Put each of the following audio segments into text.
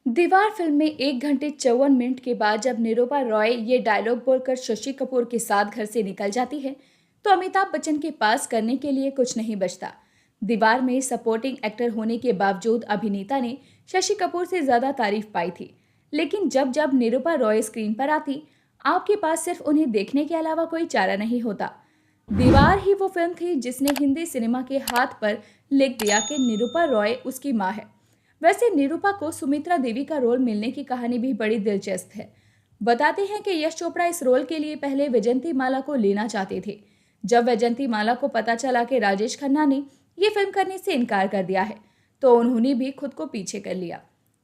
दीवार फिल्म में 1 घंटे 54 मिनट के बाद जब निरूपा रॉय ये डायलॉग बोलकर शशि कपूर के साथ घर से निकल जाती है, तो अमिताभ बच्चन के पास करने के लिए कुछ नहीं बचता। दीवार में सपोर्टिंग एक्टर होने के बावजूद अभिनेता ने शशि कपूर से ज्यादा तारीफ पाई थी। लेकिन जब जब निरूपा रॉय स्क्रीन पर आती, आपके पास सिर्फ उन्हें देखने के अलावा कोई चारा नहीं होता। दीवार ही वो फिल्म थी जिसने हिंदी सिनेमा के हाथ पर लिख दिया कि निरूपा रॉय उसकी मां है। वैसे निरूपा को सुमित्रा देवी का रोल मिलने की कहानी भी बड़ी दिलचस्प है। बताते हैं कि यश चोपड़ा इस रोल के लिए पहले वैजंती माला को लेना चाहते थे। जब वैजंती माला को पता चला कि राजेश खन्ना ने ये फिल्म करने से इनकार कर दिया है, तो उन्होंने भी खुद को पीछे कर लिया।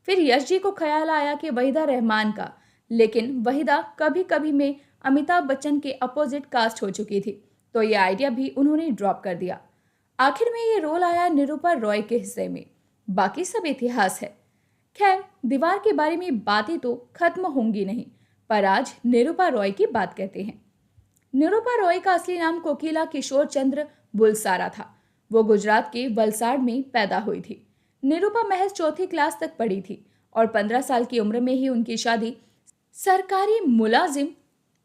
फिर यश जी को ख्याल आया कि वहीदा रहमान का, लेकिन वहीदा कभी कभी में अमिताभ बच्चन के अपोजिट कास्ट हो चुकी थी, तो ये आइडिया भी उन्होंने ड्रॉप कर दिया। आखिर में ये रोल आया निरूपा रॉय के हिस्से में। बाकी सब इतिहास है। खैर, दीवार के बारे में बातें तो खत्म होंगी नहीं, पर आज निरूपा रॉय की बात करते हैं। निरूपा रॉय का असली नाम कोकिला किशोर चंद्र बुलसारा था। वो गुजरात के वलसाड में पैदा हुई थी। निरूपा महज चौथी क्लास तक पढ़ी थी और 15 साल की उम्र में ही उनकी शादी सरकारी मुलाजिम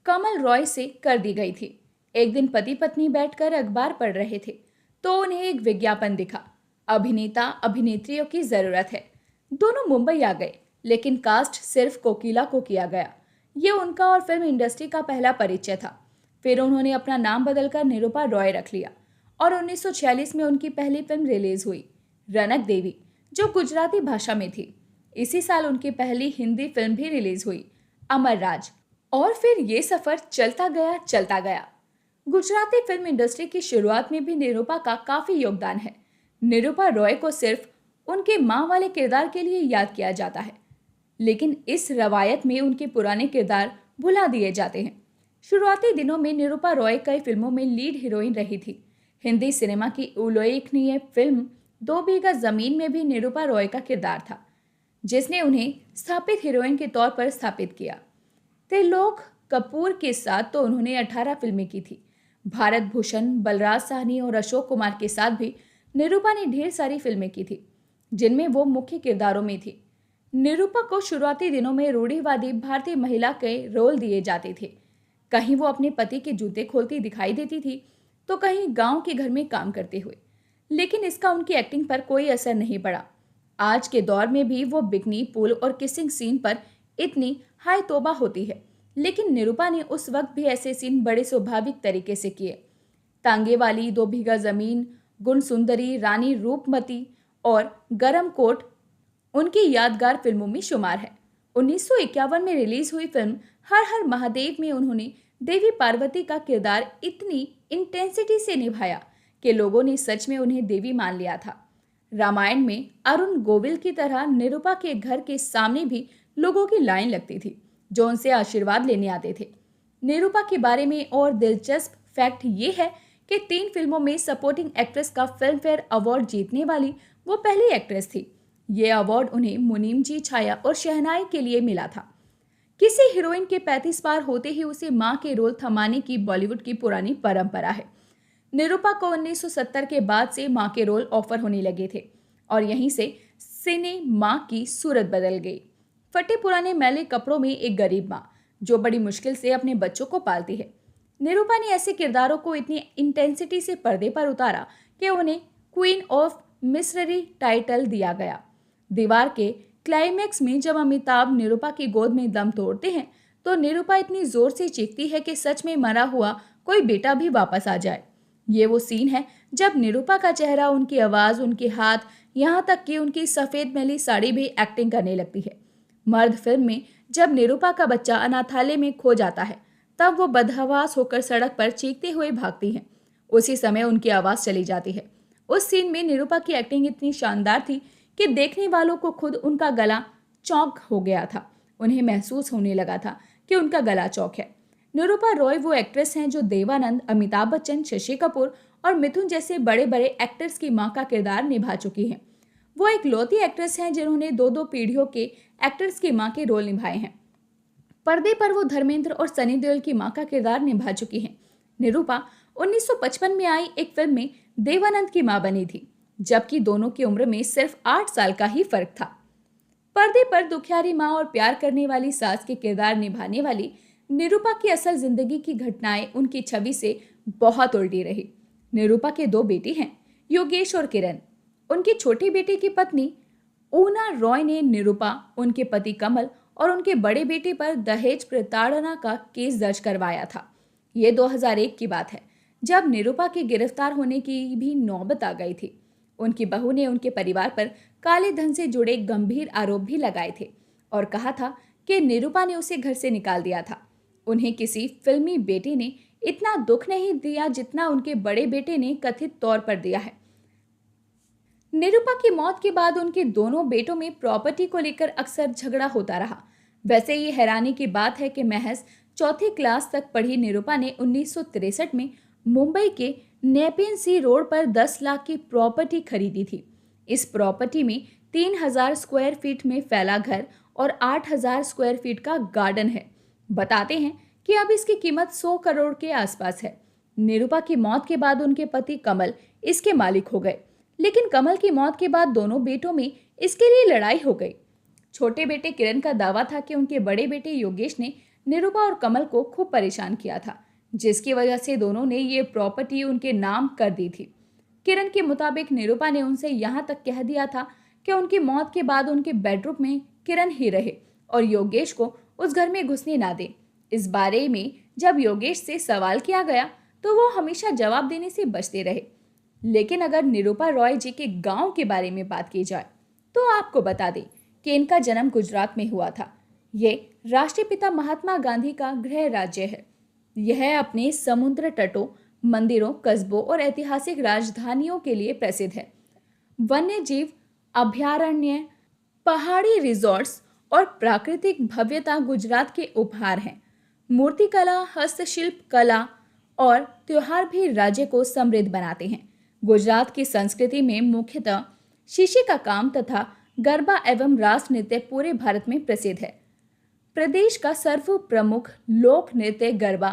कमल रॉय से कर दी गई थी। एक दिन पति पत्नी बैठकर अखबार पढ़ रहे थे, तो उन्हें एक विज्ञापन दिखा। अभिनेता अभिनेत्रियों की जरूरत है। दोनों मुंबई आ गए, लेकिन कास्ट सिर्फ कोकिला को किया गया। ये उनका और फिल्म इंडस्ट्री का पहला परिचय था। फिर उन्होंने अपना नाम बदलकर निरूपा रॉय रख लिया और 1946 में उनकी पहली फिल्म रिलीज हुई, रनक देवी, जो गुजराती भाषा में थी। इसी साल उनकी पहली हिंदी फिल्म भी रिलीज हुई, अमर राज। और फिर ये सफर चलता गया चलता गया। गुजराती फिल्म इंडस्ट्री की शुरुआत में भी निरूपा का काफी योगदान है। निरूपा रॉय को सिर्फ उनके मां वाले किरदार के लिए याद किया जाता है, लेकिन इस रवायत में उनके पुराने किरदार भुला दिए जाते हैं। शुरुआती दिनों में निरूपा रॉय कई फिल्मों में लीड हीरोइन रही थी। हिंदी सिनेमा की उल्लेखनीय फिल्म 2 बीघा जमीन में भी निरूपा रॉय का किरदार था, जिसने उन्हें स्थापित हीरोइन के तौर पर स्थापित किया। त्रिलोक कपूर के साथ तो उन्होंने 18 फिल्में की थी। भारत भूषण, बलराज साहनी और अशोक कुमार के साथ भी निरूपा ने ढेर सारी फिल्में की थी, जिनमें वो मुख्य किरदारों में थी। निरूपा को शुरुआती दिनों में रूढ़िवादी भारतीय महिला के रोल दिए जाते थे। कहीं वो अपने पति के जूते खोलती दिखाई देती थी, तो कहीं गांव के घर में काम करते हुए। लेकिन इसका उनकी एक्टिंग पर कोई असर नहीं पड़ा। आज के दौर में भी वो बिकनी, पुल और किसिंग सीन पर इतनी हाय तौबा होती है, लेकिन निरूपा ने उस वक्त भी ऐसे सीन बड़े स्वाभाविक तरीके से किए। तांगे वाली, 2 बीघा जमीन, गुण सुंदरी, रानी रूपमती और गरम कोट उनकी यादगार फिल्मों में शुमार है। 1951 में रिलीज हुई फिल्म हर हर महादेव में उन्होंने देवी पार्वती का किरदार इतनी इंटेंसिटी से निभाया कि लोगों ने सच में उन्हें देवी मान लिया था। रामायण में अरुण गोविल की तरह निरूपा के घर के सामने भी लोगों की लाइन लगती थी, जो उनसे आशीर्वाद लेने आते थे। निरूपा के बारे में और दिलचस्प फैक्ट ये है कि 3 फिल्मों में सपोर्टिंग एक्ट्रेस का फिल्म फेयर अवार्ड जीतने वाली वो पहली एक्ट्रेस थी। ये अवार्ड उन्हें मुनीम जी, छाया और शहनाई के लिए मिला था। किसी हीरोइन के 35 पार होते ही उसे मां के रोल थमाने की बॉलीवुड की पुरानी परंपरा है। निरूपा को 1970 के बाद से मां के रोल ऑफर होने लगे थे और यहीं से सिने मां की सूरत बदल गई। फटे पुराने मैले कपड़ों में एक गरीब मां, जो बड़ी मुश्किल से अपने बच्चों को पालती है। निरूपा ने ऐसे किरदारों को इतनी इंटेंसिटी से पर्दे पर उतारा कि उन्हें क्वीन ऑफ मिस्ट्री टाइटल दिया गया। दीवार के क्लाइमैक्स में जब अमिताभ निरूपा की गोद में दम तोड़ते हैं, तो निरूपा इतनी जोर से चीखती है कि सच में मरा हुआ कोई बेटा भी वापस आ जाए। ये वो सीन है जब निरूपा का चेहरा, उनकी आवाज, उनके हाथ, यहाँ तक कि उनकी सफेद मैली साड़ी भी एक्टिंग करने लगती है। मर्द फिल्म में जब निरूपा का बच्चा अनाथालय में खो जाता है, तब वो बदहवास होकर सड़क पर चीखते हुए भागती हैं। उसी समय उनकी आवाज चली जाती है। उस सीन में निरूपा की एक्टिंग इतनी शानदार थी कि देखने वालों को खुद उनका गला चौंक हो गया था। उन्हें महसूस होने लगा था कि उनका गला चौक है। निरूपा रॉय वो एक्ट्रेस हैं जो देवानंद, अमिताभ बच्चन, शशि कपूर और मिथुन जैसे बड़े बड़े एक्टर्स की मां का किरदार निभा चुकी हैं। वो एक लौती एक्ट्रेस हैं जिन्होंने 2 पीढ़ियों के एक्टर्स की मां के रोल निभाए हैं। पर्दे पर वो धर्मेंद्र और सनी देओल की मां का किरदार निभा चुकी हैं। निरूपा 1955 में आई एक फिल्म में देवानंद की मां बनी थी, जबकि दोनों की उम्र में सिर्फ 8 साल का ही फर्क था। पर्दे पर दुखियारी माँ और प्यार करने वाली सास के किरदार निभाने वाली निरूपा की असल जिंदगी की घटनाएं उनकी छवि से बहुत उल्टी रही। निरूपा के दो बेटे हैं, योगेश और किरण। उनकी छोटी बेटी की पत्नी ऊना रॉय ने निरूपा, उनके पति कमल और उनके बड़े बेटे पर दहेज प्रताड़ना का केस दर्ज करवाया था। ये 2001 की बात है, जब निरूपा के गिरफ्तार होने की भी नौबत आ गई थी। उनकी बहू ने उनके परिवार पर काले धन से जुड़े गंभीर आरोप भी लगाए थे और कहा था कि निरूपा ने उसे घर से निकाल दिया था। उन्हें किसी फिल्मी बेटे ने इतना दुख नहीं दिया जितना उनके बड़े बेटे ने कथित तौर पर दिया है। निरूपा की मौत के बाद उनके दोनों बेटों में प्रॉपर्टी को लेकर अक्सर झगड़ा होता रहा। वैसे ये हैरानी की बात है कि महज चौथी क्लास तक पढ़ी निरूपा ने 1963 में मुंबई के नेपियन सी रोड पर 10 लाख की प्रॉपर्टी खरीदी थी। इस प्रॉपर्टी में 3000 स्क्वायर फीट में फैला घर और 8000 स्क्वायर फीट का गार्डन है। बताते हैं कि अब इसकी कीमत 100 करोड़ के आसपास है। निरूपा की मौत के बाद उनके पति कमल इसके मालिक हो गए, लेकिन कमल की मौत के बाद दोनों बेटों में इसके लिए लड़ाई हो गई। छोटे बेटे किरण का दावा था कि उनके बड़े बेटे योगेश ने निरूपा और कमल को खूब परेशान किया था, जिसकी वजह से दोनों ने ये प्रॉपर्टी उनके नाम कर दी थी। किरण के मुताबिक निरूपा ने उनसे यहाँ तक कह दिया था कि उनकी मौत के बाद उनके बेडरूम में किरण ही रहे और योगेश को उस घर में घुसने ना दे। इस बारे में जब योगेश से सवाल किया गया तो वो हमेशा जवाब देने से बचते रहे। लेकिन अगर निरूपा रॉय जी के गांव के बारे में बात की जाए तो आपको बता दें कि इनका जन्म गुजरात में हुआ था। ये राष्ट्रपिता महात्मा गांधी का गृह राज्य है। यह अपने समुद्र तटों, मंदिरों, कस्बों और ऐतिहासिक राजधानियों के लिए प्रसिद्ध है। वन्य जीव अभयारण्य, पहाड़ी रिजॉर्ट्स और प्राकृतिक भव्यता गुजरात के उपहार हैं। मूर्तिकला, हस्तशिल्प कला और त्योहार भी राज्य को समृद्ध बनाते हैं। गुजरात की संस्कृति में मुख्यतः शीशे का काम तथा गरबा एवं रास नृत्य पूरे भारत में प्रसिद्ध है। प्रदेश का सर्व प्रमुख लोक नृत्य गरबा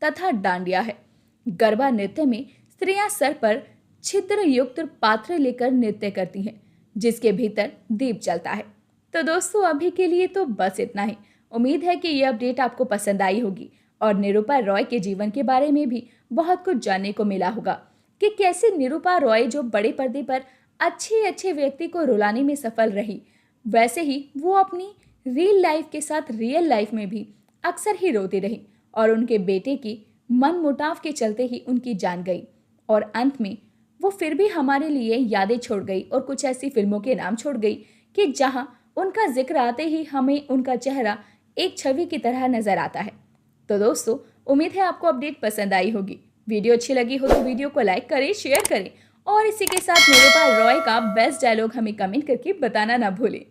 तथा डांडिया है। गरबा नृत्य में स्त्रियां सर पर छिद्र युक्त पात्र लेकर नृत्य करती हैं, जिसके भीतर दीप जलता है। तो दोस्तों, अभी के लिए तो बस इतना ही। उम्मीद है कि ये अपडेट आपको पसंद आई होगी और निरूपा रॉय के जीवन के बारे में भी बहुत कुछ जानने को मिला होगा कि कैसे निरूपा रॉय, जो बड़े पर्दे पर अच्छे व्यक्ति को रुलाने में सफल रही, वैसे ही वो अपनी रियल लाइफ के साथ रियल लाइफ में भी अक्सर ही रोती रही और उनके बेटे की मनमुटाव के चलते ही उनकी जान गई और अंत में वो फिर भी हमारे लिए यादें छोड़ गई और कुछ ऐसी फिल्मों के नाम छोड़ गई कि जहां उनका जिक्र आते ही हमें उनका चेहरा एक छवि की तरह नजर आता है। तो दोस्तों, उम्मीद है आपको अपडेट पसंद आई होगी। वीडियो अच्छी लगी हो तो वीडियो को लाइक करें, शेयर करें और इसी के साथ निरूपा रॉय का बेस्ट डायलॉग हमें कमेंट करके बताना ना भूलें।